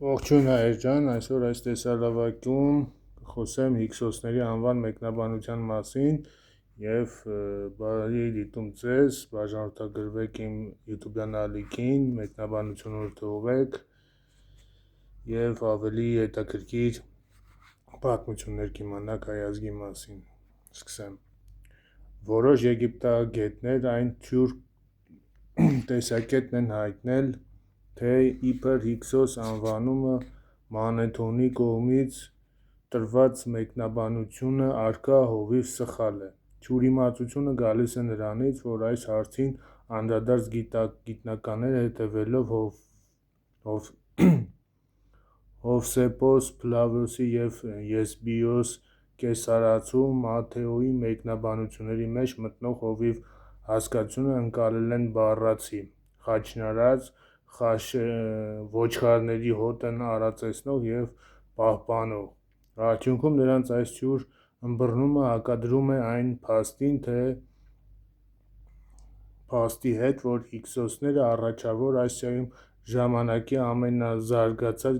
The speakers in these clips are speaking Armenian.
Ողջույն հայեր ջան, այսօր այս տեսալավակում խոսեմ Հիքսոսների անվան մեկնաբանության մասին և բարի դիտում ձեզ, բաժանորդագրվեք իմ YouTube-յան ալիքին, մեկնաբանություններ թողեք և ավելի հետաքրքիր պատմություններ կիմանաք հայ ազգի մասին։ Սկսեմ։ Որոշ եգիպտագետներ այն թյուր տեսակետն են հայտնել, թե իբր Հիքսոս անվանումը Մանեթոնի կողմից տրված մեկնաբանությունը առկա հովիվ սխալ է։ Թյուրիմացությունը գալիս է նրանից, որ այս հարցին անդրադարձ գիտնականները հետևելով Հովսեփոս Փլավիոսի և Եսբիոս Կեսարացու Մատթեոյի մեկնաբանությունների մեջ մտնող հովիվ հասկացությունը ընկալել են բառացի, խաչնարած, ոչխարների հոտն արածեցնող և պահպանող։ Արդյունքում նրանց այս թյուր ըմբռնումը հակադրում է այն փաստի հետ, որ հիքսոսները առաջավոր Ասիայում ժամանակի ամենազարգացած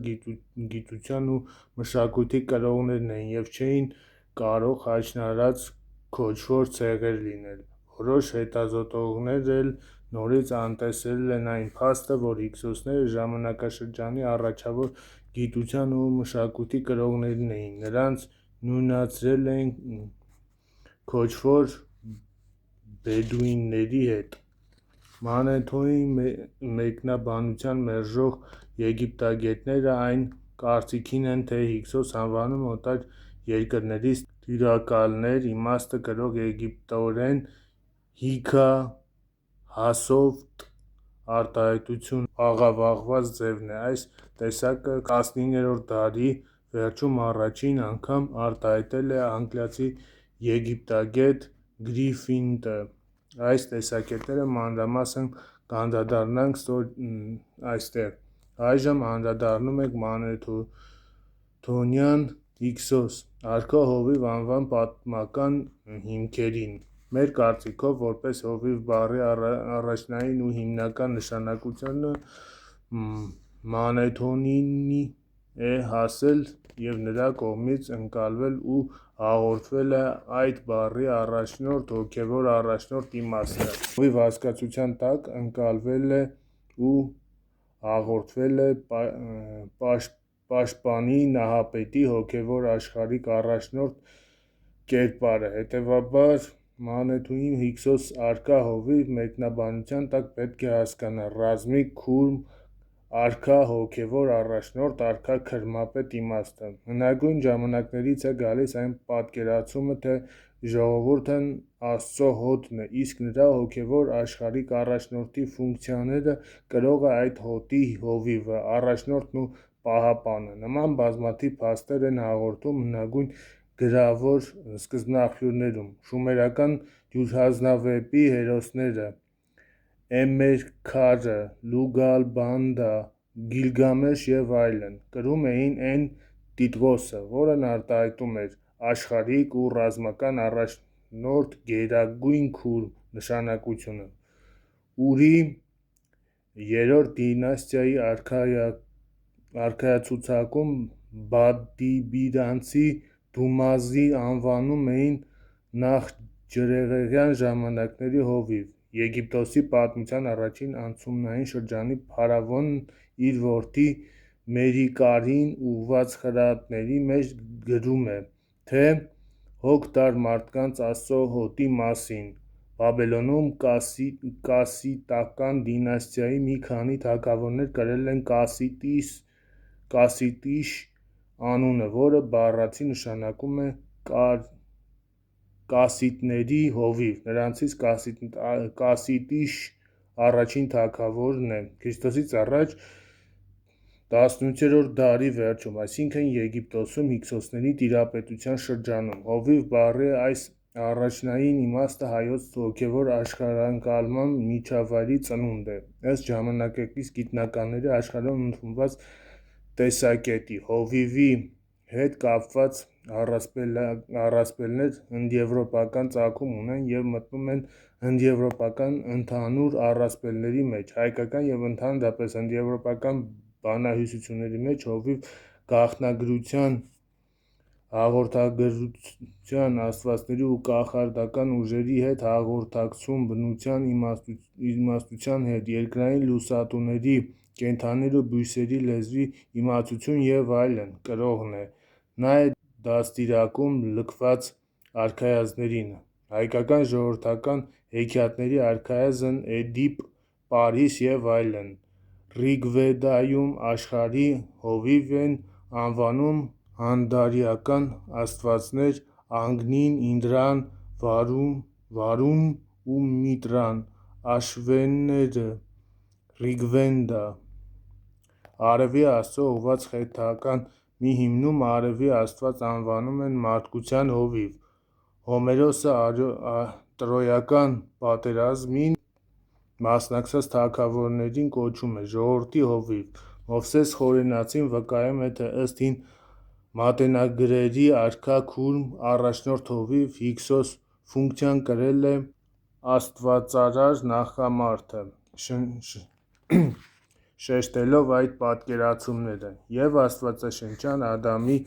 գիտության ու մշակույթի կրողներն էին և չէին կարող խաչնարած քոչվոր ցեղեր լինել։ Որոշ հետազոտողներ էլ նորից անտեսել են այն փաստը, որ հիքսոսները ժամանակաշրջանի առաջավոր գիտության ու մշակույթի կրողներն էին, նրանց նույնացրել են քոչվոր բեդուինների հետ։ Մանեթոյի մեկնաբանությանը մերժող եգիպտագետները այն կարծիքին են, թե Հիքսոս անվանումը օտար երկրներից տիրակալներ իմաստը կրող եգիպտերեն հիքա հասովթ արտահայտությունից աղավաղված ձևն է։ Այս տեսակը 19-րդ դարի վերջում առաջին անգամ արտահայտել է անգլիացի եգիպտագետ Գրիֆիթը։ Այս տեսակետները մանրամասն կանդրադառնանք այստեղ։ Այժմ անդրադառնում ենք մանեթոնյան Հիքսոս առկա հովիվ անվան պատմական հիմքերին։ Մեր կարծիքով, որպես հովիվ բառի առաջնային ու հիմնական նշանակությունը Մանեթոնին է հասել և նրա կողմից ընկալվել ու հաղորդվել է այդ բառի առաջնորդ, հոգևոր առաջնորդ իմաստը։ Հովիվ հասկացության տակ ընկալվել ու հաղորդվել է պաշտպանի, նահապետի, հոգևոր աշխարհիկ առաջնորդ կերպարը։ Հետևաբար Մանեթոնի Հիքսոս առկա հովիվ մեկնաբանության տակ պետք է հասկանալ ռազմիկ, քուրմ, արքա, հոգևոր առաջնորդ, արքա, քրմապետ իմաստը։ Հնագույն ժամանակներից է գալիս այն պատկերացումը, թե ժողովուրդն Աստծո հոտն է, իսկ նրա հոգևոր աշխարհիկ առաջնորդի ֆունկցիաները կրող է այդ հոտի հովիվը, առաջնորդն ու պահապանը։ Նման բազմաթիվ փաստեր են հաղորդում հնագույն գրավոր սկզբնաղբյուրներում։ Շումերական ջութազնավեպի հերոսները՝ Էմերքարը, Լուգալ-Բալդա, Գիլգամեշ և այլն, կրում էին Էն-Տիգրոսը, որն արտահայտում էր աշխարհիկ ու ռազմական առաջնորդ գերագույն քուրմ նշանակությունը։ Ուրի III դինաստիայի արքայացուցակում բադիբիրանցի Դումազի անվանում էին նախջրհեղեղյան ժամանակների հովիվ։ Եգիպտոսի պատմության առաջին անցումնային շրջանի փարավոնն իր որդի Մերիկարին ուղղված խրատների մեջ գրում է, թե հոգ տար մարդկանց Աստծո հոտի մասին։ Բաբելոնում կասիտական դինաստիայի մի քանի թագավորներ կրել են Կասիտիշ անունը, որը բառացի նշանակում է կասիտների հովիվ։ Նրանցից Կասիտիշ առաջին թագավորն է Ք.ա. 18-րդ դարի վերջում, այսինքն Եգիպտոսում հիքսոսների տիրապետության շրջանում։ Հովիվ բառի այս առաջնային իմաստը հայոց հոգևոր աշխարհընկալման միջավայրի ծնունդ է։ Ըստ ժամանակակից գիտնականների աշխարհում ընդունված տեսակետի, հովիվի հետ կապված առասպելներ հնդեվրոպական ծագում ունեն և մտնում են հնդեվրոպական ընդհանուր առասպելների մեջ։ Հայկական և ընդհանրապես հնդեվրոպական բանահյուսությունների մեջ հովիվ գաղտնագրության, հաղորդագրության, աստվածների ու կախարդական ուժերի հետ հաղորդակցում, բնության իմաստության հետ, երկրային լուսատուների, կենդանիների ու բույսերի լեզվի իմացություն և այլն կրողն է։ Նա է դաստիարակում լքված արքայազնին, հայկական ժողովրդական հեքիաթների արքայազն Էդիպ, Պարիս և այլն։ Ռիգվեդայում աշխարհի հովիվ են անվանում հանդարյական աստվածներ Ագնին, Ինդրան, Վարուն ու Միտրան, աշվենները Ռիգվեդա։ Արևի աստծո ուղղված խեթական մի հիմնում արևի աստված անվանում են մարդկության հովիվ։ Հոմերոսը տրոյական պատերազմին մասնակցած թագավորներին կոչում է ժողովրդի հովիվ։ Մովսես Խորենացին վկայում է, թե ըստ հին մատենագրերի արքա Քուրմ առաջնորդ հովիվ Հիքսոս ֆունկցիան կրել է աստվածարար նախամարդը, շեշտելով այդ պատկերացումները, և աստվածաշնչյան Ադամի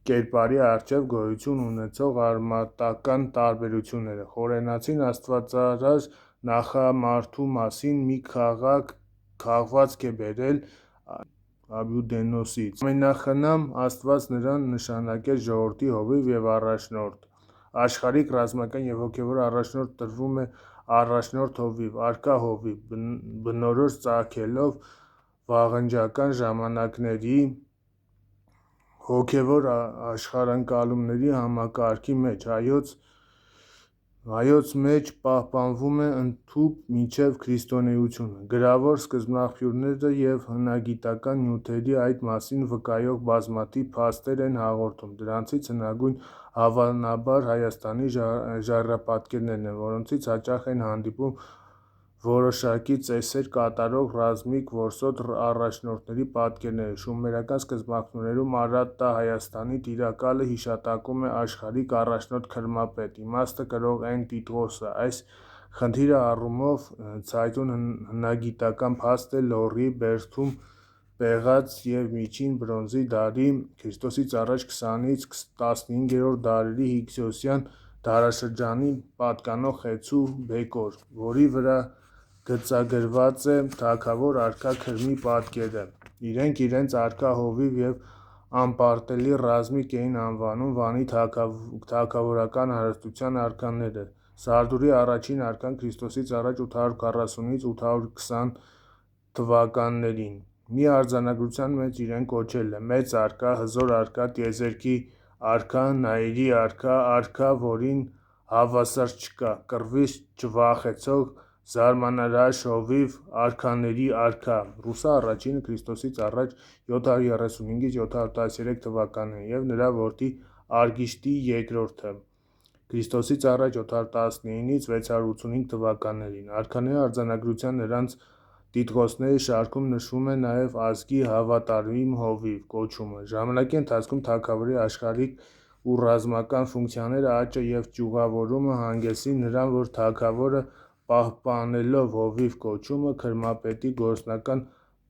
կերպարի առջև գոյություն ունեցող արմատական տարբերությունները։ Խորենացին աստվածարար նախամարդու մասին մի քաղվածք է բերել Աբյուդենոսից։ Ամենախնամ աստված նրան նշանակեց ժողովրդի հովիվ և առաջնորդ։ Աշխարհիկ, ռազմական և հոգևոր առաջնորդ տրվում է առաջնորդ հովիվ, արքա հովիվ, բնորոշ ծագելով վաղնջական ժամանակների հոգևոր աշխարհընկալումների համակարգի մեջ։ Հայոց մեջ պահպանվում է ընդհուպ մինչև քրիստոնեությունը։ Գրավոր սկզբնաղբյուրները և հնագիտական նյութերի այդ մասին վկայող բազմաթիվ փաստեր են հաղորդում։ Դրանցից հնագույնը հավանաբար Հայաստանի ժայռապատկերներն են, որոնցից հաճախ են հանդիպում որոշակի ծեսեր կատարող ռազմիկ որսորդ առաջնորդների պատկերները։ Շումերական սկզբնաղբյուրներում Արատտա Հայաստանի տիրակալը հիշատակվում է աշխարհիկ առաջնորդ քրմապետ, իմաստը կրող Էն Տիտղոսը։ Այս խնդրի առումով ցայտուն հնագիտական փաստ է Լոռի բերդում պեղած և միջին բրոնզի դարի (Ք.ա. 20-ից 15-րդ դարերի) հիքսոսյան դարաշրջանին պատկանող խեցու բեկոր, որի վրա գծագրված է թագավոր արքա Քրմի պատկերը։ Իրենք իրենց արքա հովիվ և անպարտելի ռազմիկ էին անվանում Վանի թագավորական հարստության արքաները։ Սարդուրի առաջին արքան Ք.ա. 840-ից 820 թվականներին մի արձանագրության մեջ իրեն կոչել է մեծ արքա, հզոր արքա, տիեզերքի արքա, Նայիրի արքա, արքա, որին հավասար չկա, կռվից չվախեցող, զարմանարաշ հովիվ, արքաների արքա։ Ռուսա առաջինը Ք.ա. 735-713 թվականներին և նրա որդի Արգիշտի երկրորդը Ք.ա. 719-685 թվականներին։ Արքաների արձանագրության նրանց տիտղոսների շարքում նշվում է նաև ազգի հավատարիմ հովիվ կոչումը։ Ժամանակի ընթացքում թագավորի աշխարհիկ ու ռազմական ֆունկցիաների աճը և ճյուղավորումը հանգեցրին նրան, որ թագավորը, պահպանելով հովիվ կոչումը, քրմապետի գործնական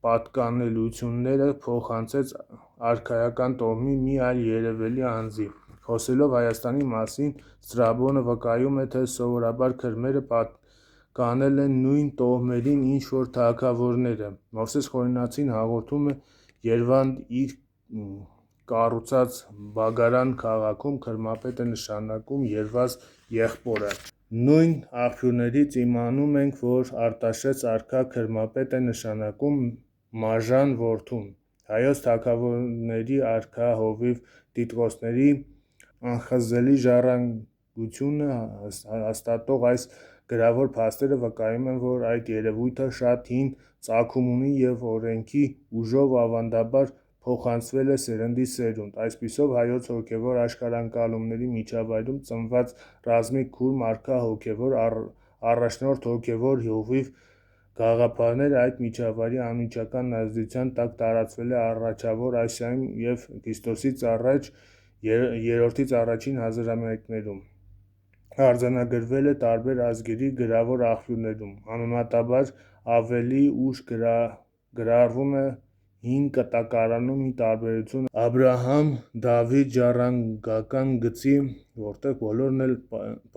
պատկանելությունները փոխանցեց արքայական տոհմի մի այլ երևելի անձի։ Խոսելով Հայաստանի մասին Ստրաբոնը վկայում է, թե սովորաբար քրմերը պատկանել են նույն տոհմերին ինչ որ թագավորները։ Մովսես Խորենացին հաղորդում է Երվանդ իր կառուցած Բագարան քաղաքում քրմապետ է նշանակում Երվազ եղբորը։ Նույն աղբյուրներից իմանում ենք, որ Արտաշես արքա քրմապետ է նշանակում Մաժան որդուն։ Հայոց թագավորների արքա հովիվ տիտղոսների անխզելի ժառանգությունը հաստատող այս գրավոր փաստերը վկայում են, որ այդ երևույթը շատ հին ծագում ունի և օրենքի ուժով ավանդաբար փոխանցվել է սերնդից սերունդ։ Այսպիսով հայոց հոգևոր աշխարհընկալումների միջավայրում ծնված ռազմիկ Քուրմ արքա հոգևոր առաջնորդ հոգևոր հովիվ գաղափարները այդ միջավայրի անմիջական ազդեցության տակ տարածվել է Առաջավոր Ասիայում և Ք.ա. 3-ից առաջին հազարամյակներում արձանագրվել է տարբեր ազգերի գրավոր աղբյուրներում։ Համեմատաբար ավելի ուշ գրառվում է հին կտակարանում ի տարբերություն Աբրահամ Դավիթ ժառանգական գծի, որտեղ բոլորն էլ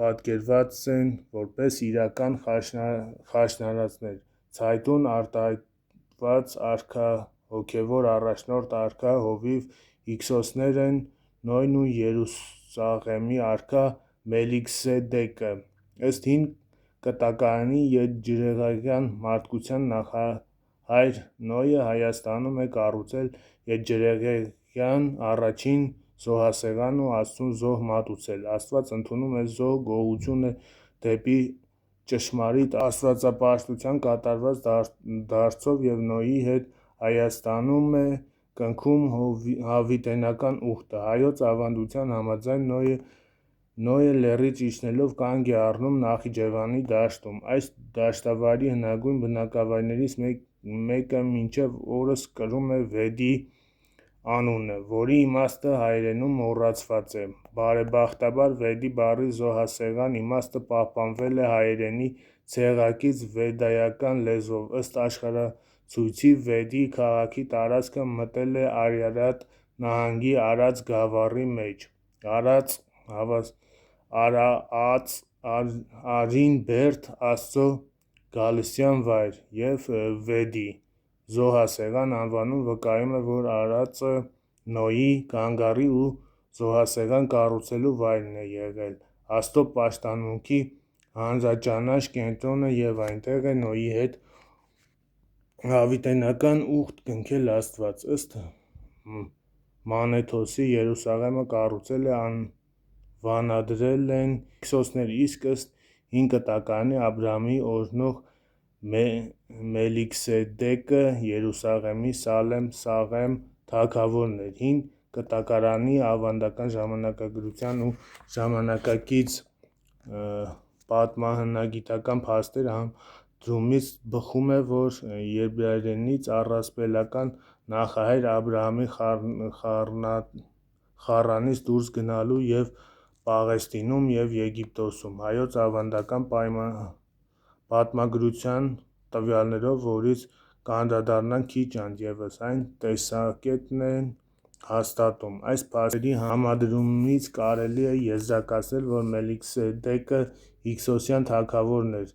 պատկերված են որպես իրական խաշնարածներ, ցայտուն արտահայտված արքա, հոգևոր առաջնորդ արքա, հովիվ Հիքսոսներ են Նոյն ու Երուսաղեմի արքա Մելիքսեդեկը, ըստ հին կտակարանի ետջրեղենական մարդկության նախահայր Նոյը Հայաստանում է կառուցել ետջրեղենական առաջին զոհասեղանն ու Աստծուն զոհ մատուցել, Աստված ընդունում է զոհ, գոհություն է դեպի ճշմարիտ աստվածապաշտության կատարված դարձով և Նոյի հետ Հայաստանում է կնքում հավիտենական ուխտը, հայոց ավանդության համաձայն Նոյը լեռից իջնելով կանգ է առնում Նախիջևանի դաշտում, այս դաշտավայրի հնագույն բնակավայրերից մեկը մինչև օրս կրում է Վեդի անունը, որի իմաստը հայերենում մոռացված է, բարեբախտաբար Վեդի բառի զոհասեղան իմաստը պահպանվել է հայերենի ցեղակից վեդայական լեզվով, ըստ աշխարհացույցի Վեդի քաղաքի տարածքը մտել է Արարատ նահանգի Արաց գավառի մեջ, Արին Բերդ Աստծո գալստյան վայր և Վեդի զոհասեղան անվանումը վկայում է, որ Արածը Նոյի, Գանգարի ու զոհասեղան կառուցելու վայրն է եղել, Աստծո պաշտամունքի հանրաճանաչ կենտրոնը և այնտեղ է Նոյի հետ հավիտենական ուխտ կնքել Աստված, ըստ Մանեթոսի Երուսաղեմը կառուցել ու անվանադրել են հիքսոսները, իսկ ըստ հին կտակարանի Աբրահամի օրհնող Մելիքսեդեկը Երուսաղեմի Սաղեմ թագավորն էր, հին կտակարանի ավանդական ժամանակագրության ու ժամանակակից պատմահնագիտական փաստեր համադրումից բխում է, որ եբրայերենից առասպելական նախահայր Աբրահամի Խառանից դուրս գնալու և Պաղեստինում և Եգիպտոսում հայոց ավանդական պատմագրության տվյալներով, որից կանդրադառնանք քիչ անց, այն տեսակետն են հաստատում, այս փաստերի համադրումից կարելի է եզրակացնել, որ Մելիքսեդեկը հիքսոսյան թագավորն էր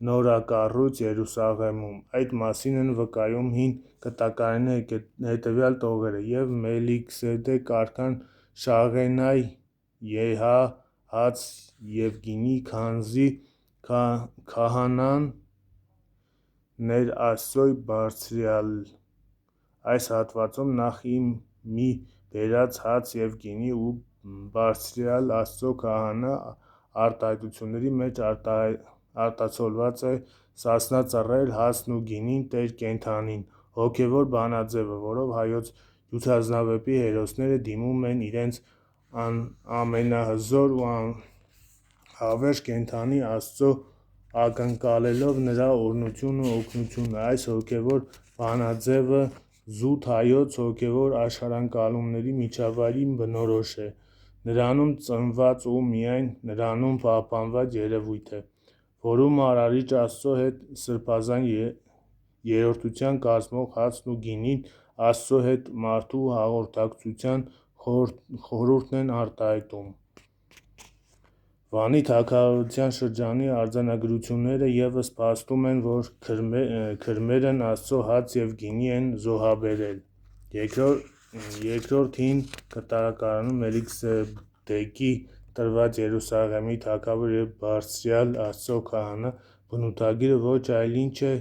նորակառույց Երուսաղեմում, այդ մասին են վկայում հին կտակարանի հետևյալ տողերը, և Մելիքսեդեք արքան Շաղենայի, Եհա, Հաց և Գինի քանզի քահանան ներ Աստծո բարձրյալ, այս հատվածում նախ մի բերած հաց և գինի ու բարձրյալ Աստծո քահանա արտահայտությունների մեջ արտացոլված է Սասնա ծռել, հացն ու գինին, Տեր կենդանին, հոգևոր բանաձևը, որով հայոց յութազնավեպի հերոսները դիմում են իրենց ամենահզոր ու անհավերժ կենդանի Աստծո ակնկալելով նրա օրհնությունն ու օգնությունը, այս հոգևոր բանաձևը զուտ հայոց հոգևոր աշխարհընկալումների միջավայրի բնորոշ է, նրանում ծնված ու միայն նրանում պահպանված երևույթ է, որում Արարիչ Աստծո հետ սրբազան երրորդության կազմող հացն ու գինին Աստծո հետ մարդու հաղորդակցության խորհուրդն են արտահայտում։ Վանի թագավորության շրջանի արձանագրությունները ևս փաստում են, որ քրմերն Աստծո հաց և գինի են զոհաբերել։ Երկրորդ հին կտակարանում Մելիքսեդեկի տրված Երուսաղեմի թագավոր և բարձրյալ Աստծո քահանա բնութագիրը ոչ այլ ինչ է,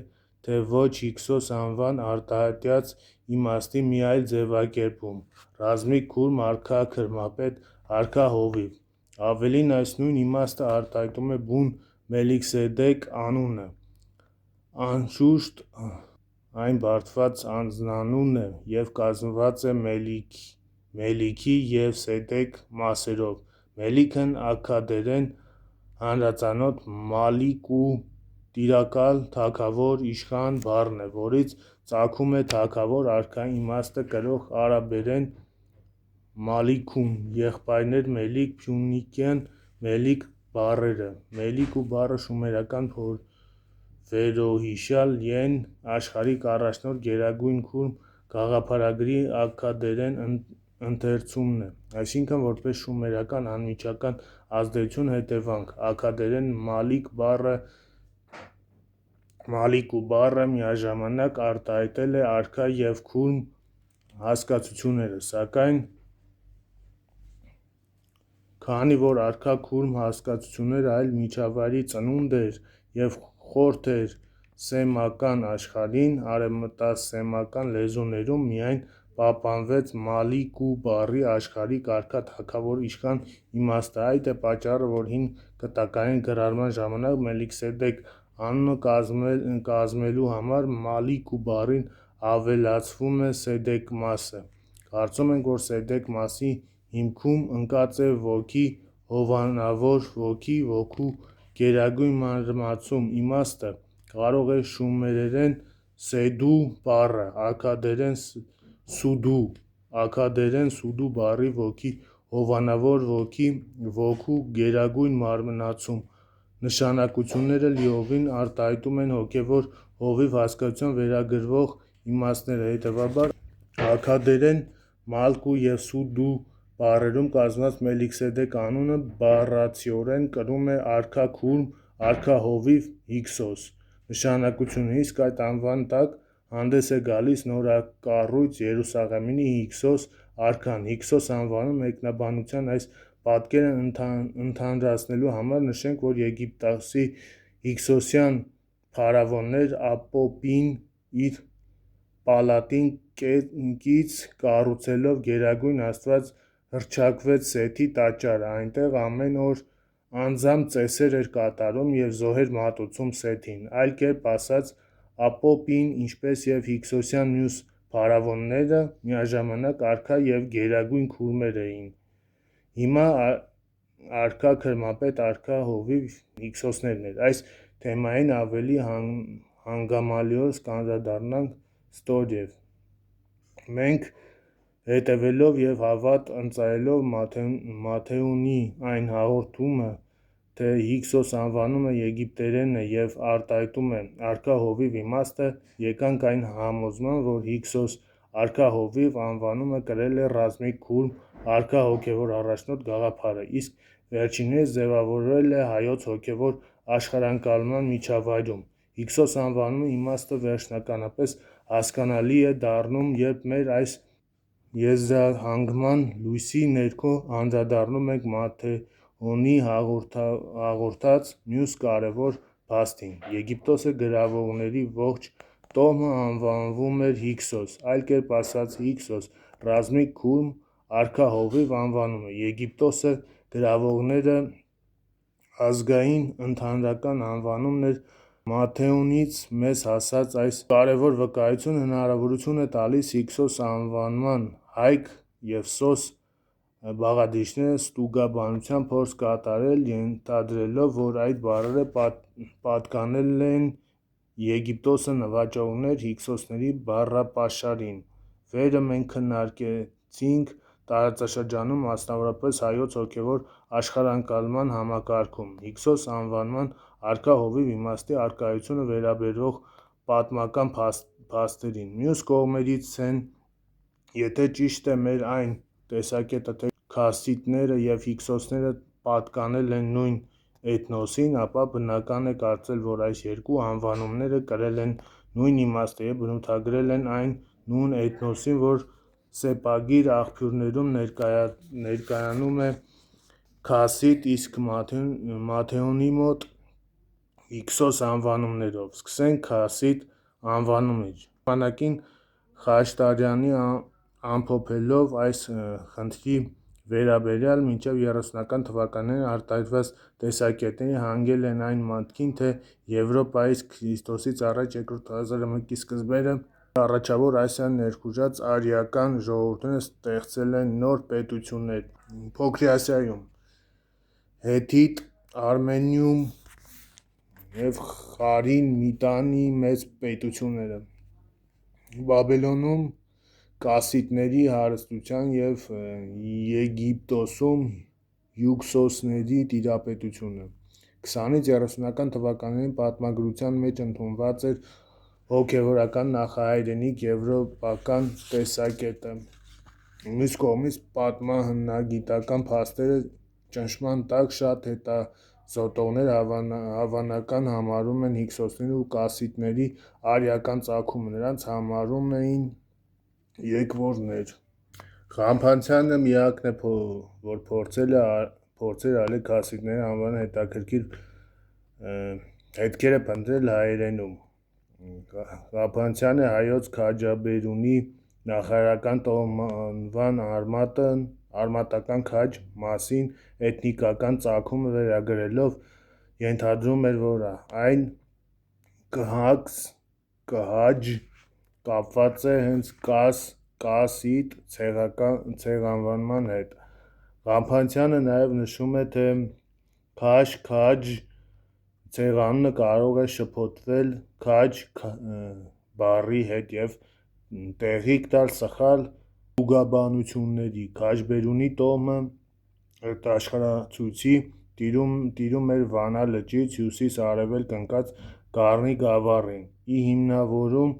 թե ոչ Հիքսոս անվան արտահայտած իմաստի մի այլ ձևակերպում՝ ռազմիկ քուրմ, արքա քրմապետ, արքա հովիվ, ավելին այս նույն իմաստը արտահայտում է բուն Մելիքսեդեք անունը, անշուշտ այն բարդված անձնանուն է և կազմված է Մելիքի և Սեդեք մասերով, Մելիքն աքքադերեն հանրածանոթ Մալիկ ու տիրակալ, թագավոր, իշխան բառն է, որից ծագում է թագավոր, արքա իմաստը կրող արաբերեն Մալիքուն, եղբայրներ Մելիք, փյունիկյան Մելիք բառերը, Մելիքու բառը շումերական վերոհիշյալ են, աշխարհիկ առաջնորդ, գերագույն քուրմ, գաղափարագրի աքքադերեն ընթերցումն է, այսինքն որպես շումերական անմիջական ազդեցություն հետևանք։ Աքքադերեն մալիկու բառը միաժամանակ արտահայտել է արքա և քուրմ հասկացությունները, սակայն քանի որ արքա քուրմ հասկացությունները այլ միջավայրի ծնունդ էր և խորթ էր սեմական աշխարհին, արևմտասեմական լեզուներում միայն պահպանվեց մալիկու բառի աշխարհիկ արքա թագավոր իշխան իմաստը։ Այդ է պատճառը, որ հին կտակարանի գրառման ժամանակ Մելքիսեդեք անունը կազմելու համար մալիկու բառին ավելացվում է սեդեկմասը։ Կարծում ենք, որ սեդեկմասի հիմքում ընկած է ոգի, հովանավոր ոգի, ոգու գերագույն մանրամասում իմաստը կարող է շումերերեն սեդու բառը, աքքադերեն սուդու բառի ոգի, հովանավոր ոգի, ոգու գերագույն մանրամասում նշանակությունները լիովին արտահայտում են հոգևոր հովիվ հասկացության վերագրվող իմաստները։ Հետևաբար, աքքադերեն մալկու և սուդու բառերում կազմված Մելքիսեդեք անունը բառացիորեն կրում է արքա քուրմ, արքա հովիվ, հիքսոս նշանակությունը, իսկ այդ անվան տակ հանդես է գալիս նորակառույց Երուսաղեմի Հիքսոս արքան։ Հիքսոս անվանումը մեկնաբանության այս պատկերը ընդհանրացնելու համար նշենք, որ Եգիպտոսի հիքսոսյան փարավոններ Ապոպին իր պալատին կից կառուցելով գերագույն աստված հռչակվեց Սեթի տաճարը, այնտեղ ամեն օր անձամբ ծեսեր էր կատարում և զոհեր մատուցում Սեթին։ Այլ կերպ ասած, Ապոպին, ինչպես և հիքսոսյան մյուս փարավոնները, միաժամանակ արքա և գերագույն քուրմեր էին։ Հիմա արքա քրմապետ, արքա հովիվ հիքսոսներն են։ Այս թեմային ավելի հանգամանալիորեն կանդրադառնանք ստորև։ Մենք հետևելով և հավատ ընծայելով Մատթեոնի այն հաղորդումը, թե Հիքսոս անվանումը եգիպտերեն է և արտահայտում է արքա հովիվ իմաստը, եկանք այն համոզման, որ Հիքսոս արքա հովիվ անվանումը կրել է ռազմիկ քուրմ արքա հոգևոր առաջնորդ գաղափարը, իսկ վերջիններս ձևավորվել է հայոց հոգևոր աշխարհընկալման միջավայրում։ Հիքսոս անվանումի իմաստը վերջնականապես հասկանալի է դառնում, երբ մեր այս եզրահանգման լույսի ներքո անդրադառնում ենք Մատթեոնի հաղորդած մյուս կարևոր փաստին։ Եգիպտոսի գրավողների ողջ տոհմը անվանվում էր Հիքսոս, այլ կերպ ասած Հիքսոս ռազմիկ քուրմ արքա հովիվ անվանումը։ Եգիպտոսի գրավողները ազգային ընդհանրական անվանումն էր։ Մատթեոնից մեզ հասած այս կարևոր վկայությունը հնարավորություն է տալիս Հիքսոս անվանման Հայք և Սոս բաղադրիչները ստուգաբանության փորձ կատարել, ենթադրելով, որ այդ բառերը պատկանել են Եգիպտոսի նվաճողներ Հիքսոսների բառապաշարին։ Վերը մենք քննարկեցինք տարածաշրջանում, մասնավորապես հայոց հոգևոր աշխարհընկալման համակարգում, Հիքսոս անվանման արքա հովիվ իմաստի առկայությանը վերաբերող պատմական փաստերին։ Մյուս կողմից են, եթե ճիշտ է մեր այն տեսակետը, թե քասիտները և հիքսոսները պատկանել են նույն էթնոսին, ապա բնական է կարծել, որ այս երկու անվանումները կրել են նույն իմաստը և բնութագրել են այն նույն էթնոսին, որ սեպագիր աղբյուրներում ներկայանում է քասիտ, իսկ Մատթեոնի մոտ Հիքսոս անվանումներով։ Սկսենք քասիտ անվանումից։ Ժամանակին Խաշտարյանի ամփոփելով այս խնդրի վերաբերյալ մինչև 30-ական թվականներին արտահայտված տեսակետները հանգել են այն մտքին, թե Եվրոպայից Ք.ծ.ա. 2-րդ հազարամյակի սկզբերը առաջավոր Ասիան ներխուժած արիական ժողովուրդները ստեղծել են նոր պետություններ Փոքր Ասիայում՝ Հեթիտ, Արմենիում և Խարին Միտանի մեծ պետությունները, Բաբելոնում կասիտների հարստության և Եգիպտոսում հյուքսոսների տիրապետությունը։ 20-ից 30-ական թվականներին պատմագրության մեջ ընդունված էր հոգևորական նախահայրենիք եվրոպական տեսակետը։ Մյուս կողմից պատմահնագիտական փաստերը ճնշման տակ շատ հետազոտողներ հավանական համարում են հիկսոսների ու կասիտների արիական ծագումը, նրանց համարում էին եկվորներ։ Ղամփանցյանը միակն է, որ փորձեր արել կասիտների անվան հետաքրքիր հետքերը փնտրել հայերենում։ Ղամփանցյանը հայոց քաջաբերունի նախարարական տոհմահանման արմատական քաջ մասին էթնիկական ծագումը վերագրելով ենթադրում էր, որ այն կհաջ կապված է հենց կասիտ ցեղանվանման հետ։ Ղամփանցյանը նաև նշում է, թե քաշ ցեղանունը կարող է շփոթվել քաջ բառի հետ և տեղիք տալ սխալ զուգաբանությունների։ Քաջբերունի տոհմը արտաշխարհացույցի տիրում էր Վանա լճից հյուսիս-արևելք ընկած Գառնի գավառին։ Ի հիմնավորում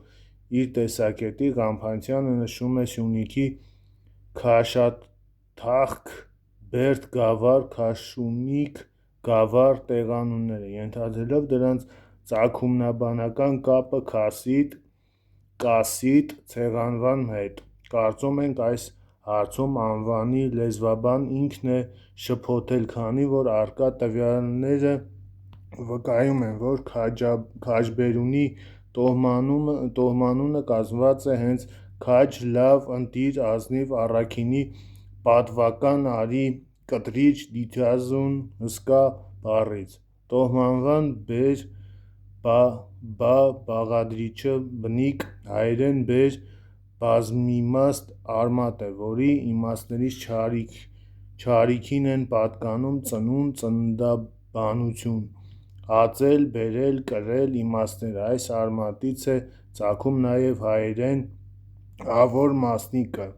իր տեսակետի, Ղամփանցյանը նշում է Սյունիքի Քաշաթաղք, Բերդ գավառ, Քաշունիկ գավառ տեղանունները, ենթադրելով դրանց ծագումնաբանական կապը կասիտ ցեղանվան հետ։ Կարծում ենք այս հարցում անվանի լեզվաբան ինքն է շփոթել, քանի որ առկա տվյալները վկայում են, որ քաջբերունի տոհմանունը կազմված է հենց քաջ, լավ, ընտիր, ազնիվ, առաքինի, պատվական, արի, կտրիչ, դիթյազուն, հսկա բառից։ Տոհմանվան բեր բաղադրիչը բնիկ, հայերեն բեր բազմիմաստ արմատ է, որի իմաստներից չարիքին են պատկանում ծնունդ, ծննդաբանություն, ածել, բերել, կրել իմաստները։ Այս արմատից է ծագում նաև հայերեն ավոր մասնիկը՝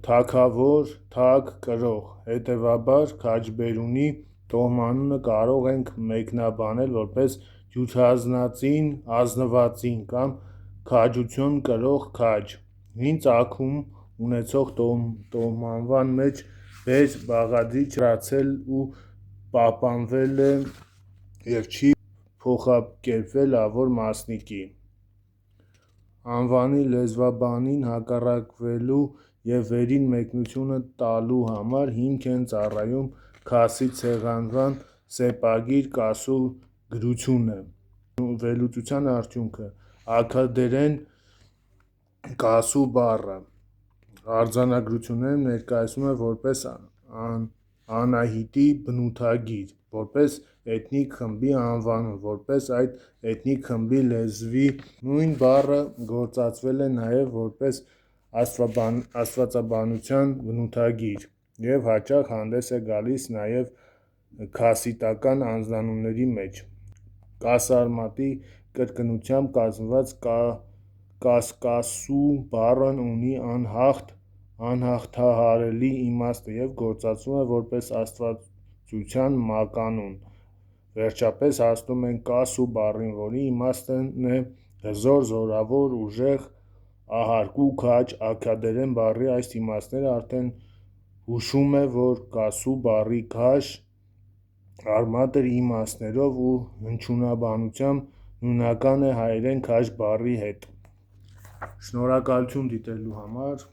թագավոր, թագ, կրող։ Հետևաբար քաջբերունի տոհմանունը կարող ենք մեկնաբանել որպես ջությանածին, ազնվածին կամ քաջություն կրող քաջ։ Հին ծագում ունեցող տոհմանվան մեջ բեր բաղադրիչը խրացել ու պահպանվել է և չի փոխակերպվել ավոր մասնիկի։ Անվանի լեզվաբանին հակառակվելու և վերին մեկնություն տալու համար հիմք է ծառայում քասիտ ցեղանվան սեպագիր կասու գրությունը։ Վերլուծության արդյունքը։ Աքքադերեն կասու բառը արձանագրություններում ներկայացվում է որպես Անահիտի բնութագիր, որպես էթնիկ խմբի անվանում, որպես այդ էթնիկ խմբի լեզվի։ Նույն բառը գործածվել է նաև որպես աստվածաբանության բնութագիր և հաճախ հանդես է գալիս նաև քասիտական անձանունների մեջ։ Կասարմատի կրկնությամբ կազմված կասկասու բառն ունի անհաղթահարելի իմաստ և գործածվում է որպես աստվածության մականուն։ Վերջապես հասնում ենք կասու բառին, որի իմաստն է հզոր, զորավոր, ուժեղ, ահարկու, քաջ։ Աքքադերեն բառի այս իմաստները արդեն հուշում է, որ կասու բառի քաշ արմատը իր իմաստներով ու հնչյունաբանությամբ նույնական է հայերեն քաջ բառի հետ։ Շնորհակալություն դիտելու համար։